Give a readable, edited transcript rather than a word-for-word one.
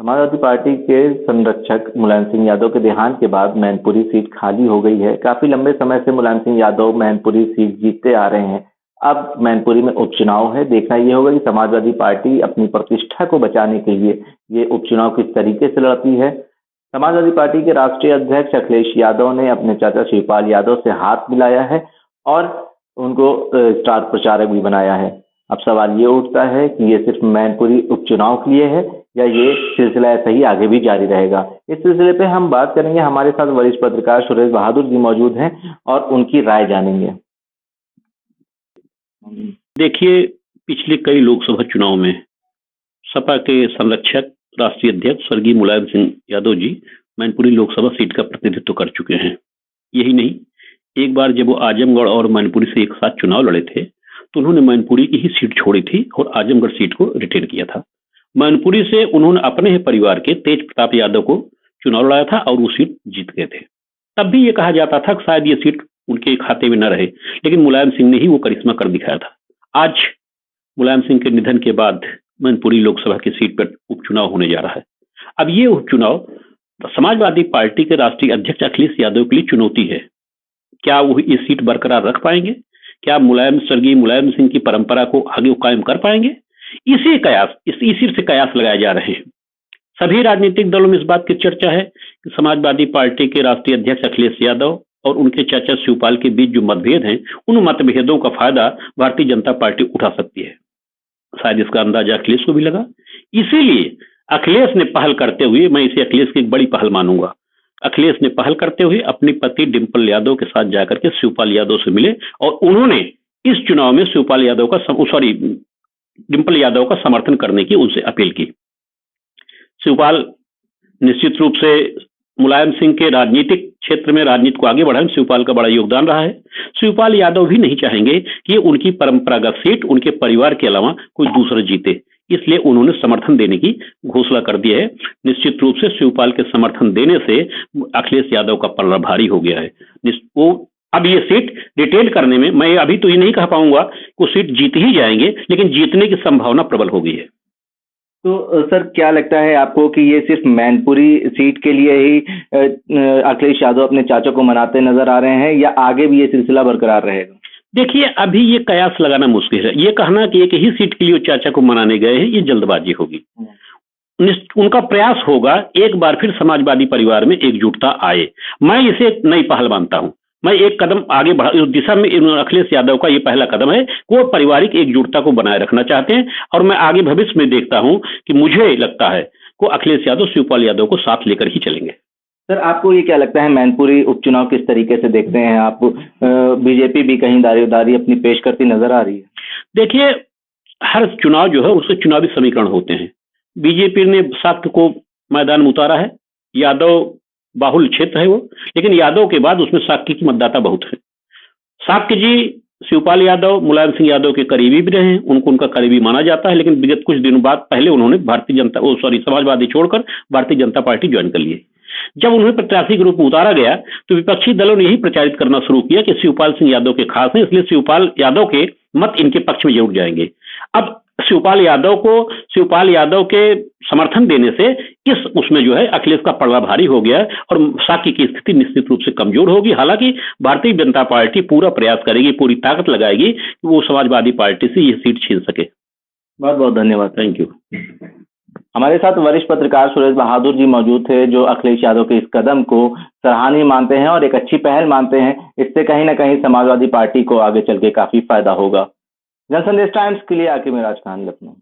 Samajwadi party के संरक्षक मुलायम सिंह यादव के देहांत के बाद मैनपुरी सीट खाली हो गई है। काफी लंबे समय से मुलायम सिंह यादव मैनपुरी सीट जीतते आ रहे हैं। अब मैनपुरी में उपचुनाव है। देखना यह होगा कि समाजवादी पार्टी अपनी प्रतिष्ठा को बचाने के लिए ये उपचुनाव किस तरीके से लड़ती है। समाजवादी पार्टी के राष्ट्रीय अध्यक्ष अखिलेश यादव ने अपने चाचा शिवपाल यादव से हाथ मिलाया है और उनको स्टार प्रचारक भी बनाया है। अब सवाल ये उठता है कि ये सिर्फ मैनपुरी उपचुनाव के लिए है या ये सिलसिला ऐसा ही आगे भी जारी रहेगा। इस सिलसिले पे हम बात करेंगे। हमारे साथ वरिष्ठ पत्रकार सुरेश बहादुर जी मौजूद हैं और उनकी राय जानेंगे। देखिए, पिछले कई लोकसभा चुनाव में सपा के संरक्षक राष्ट्रीय अध्यक्ष स्वर्गीय मुलायम सिंह यादव जी मैनपुरी लोकसभा सीट का प्रतिनिधित्व कर चुके हैं। यही नहीं, एक बार जब वो आजमगढ़ और मैनपुरी से एक साथ चुनाव लड़े थे तो उन्होंने मैनपुरी की ही सीट छोड़ी थी और आजमगढ़ सीट को रिटेन किया था। मैनपुरी से उन्होंने अपने ही परिवार के तेज प्रताप यादव को चुनाव लड़ाया था और वो सीट जीत गए थे। तब भी ये कहा जाता था कि शायद ये सीट उनके खाते में न रहे, लेकिन मुलायम सिंह ने ही वो करिश्मा कर दिखाया था। आज मुलायम सिंह के निधन के बाद मैनपुरी लोकसभा की सीट पर उपचुनाव होने जा रहा है। अब ये उपचुनाव समाजवादी पार्टी के राष्ट्रीय अध्यक्ष अखिलेश यादव के लिए चुनौती है। क्या वो ये सीट बरकरार रख पाएंगे? क्या स्वर्गीय मुलायम सिंह की परंपरा को आगे कायम कर पाएंगे? इसी से कयास लगाए जा रहे हैं। सभी राजनीतिक दलों में इस बात की चर्चा है कि समाजवादी पार्टी के राष्ट्रीय अध्यक्ष अखिलेश यादव और उनके चाचा शिवपाल के बीच जो मतभेद हैं, उन मतभेदों का फायदा भारतीय जनता पार्टी उठा सकती है। शायद इसका अंदाजा अखिलेश को भी लगा। इसीलिए अखिलेश ने पहल करते हुए, मैं इसे अखिलेश की एक बड़ी पहल मानूंगा, अखिलेश ने पहल करते हुए अपनी पति डिंपल यादव के साथ जाकर के शिवपाल यादव से मिले और उन्होंने इस चुनाव में डिंपल यादव का समर्थन करने की उनसे अपील की। शिवपाल निश्चित रूप से मुलायम सिंह के राजनीतिक क्षेत्र में राजनीति को आगे बढ़ाने में शिवपाल का बड़ा योगदान रहा है। शिवपाल यादव भी नहीं चाहेंगे कि उनकी परंपरागत सीट उनके परिवार के अलावा कोई दूसरा जीते, इसलिए उन्होंने समर्थन देने की घोषणा कर दी है। निश्चित रूप से शिवपाल के समर्थन देने से अखिलेश यादव का पल्ला भारी हो गया है। वो अब ये सीट रिटेन करने में, मैं अभी तो ये नहीं कह पाऊंगा कि सीट जीत ही जाएंगे, लेकिन जीतने की संभावना प्रबल हो गई है। तो सर, क्या लगता है आपको कि ये सिर्फ मैनपुरी सीट के लिए ही अखिलेश यादव अपने चाचा को मनाते नजर आ रहे हैं या आगे भी ये सिलसिला बरकरार रहेगा? देखिए, अभी ये कयास लगाना मुश्किल है। ये कहना कि एक ही सीट के लिए चाचा को मनाने गए हैं, ये जल्दबाजी होगी। उनका प्रयास होगा एक बार फिर समाजवादी परिवार में एकजुटता आए। मैं इसे एक नई पहल मानता हूं। मैं एक कदम आगे बढ़ा इस दिशा में। अखिलेश यादव का ये पहला कदम है कि वो पारिवारिक एकजुटता को बनाए रखना चाहते हैं और मैं आगे भविष्य में देखता हूं कि मुझे लगता है कि अखिलेश यादव शिवपाल यादव को साथ लेकर ही चलेंगे। सर, आपको ये क्या लगता है, मैनपुरी उपचुनाव किस तरीके से देखते हैं आप? बीजेपी भी कहीं दावेदारी अपनी पेश करती नजर आ रही है। देखिए, हर चुनाव जो है उसके चुनावी समीकरण होते हैं। बीजेपी ने शाक्य को मैदान में उतारा है। यादव बाहुल क्षेत्र है वो, लेकिन यादव के बाद उसमें शाक्य की मतदाता बहुत है। शाक्य जी शिवपाल यादव मुलायम सिंह यादव के करीबी भी रहे हैं, उनको उनका करीबी माना जाता है, लेकिन विगत कुछ दिनों बाद पहले उन्होंने समाजवादी छोड़कर भारतीय जनता पार्टी ज्वाइन कर ली। जब उन्हें प्रत्याशी के रूप में उतारा गया तो विपक्षी दलों ने यही प्रचारित करना शुरू किया कि शिवपाल सिंह यादव के खास हैं, इसलिए शिवपाल यादव के मत इनके पक्ष में जरूर जाएंगे। अब शिवपाल यादव के समर्थन देने से उसमें जो है अखिलेश का पलड़ा भारी हो गया और शाक्य की स्थिति निश्चित रूप से कमजोर होगी। हालांकि भारतीय जनता पार्टी पूरा प्रयास करेगी, पूरी ताकत लगाएगी कि वो समाजवादी पार्टी से ये सीट छीन सके। बहुत बहुत धन्यवाद। Thank you. हमारे साथ वरिष्ठ पत्रकार सुरेश बहादुर जी मौजूद थे, जो अखिलेश यादव के इस कदम को सराहनीय मानते हैं और एक अच्छी पहल मानते हैं। इससे कहीं ना कहीं समाजवादी पार्टी को आगे चल के काफी फायदा होगा। जनसंदेश टाइम्स के लिए आकिब मिराज खान, लखनऊ।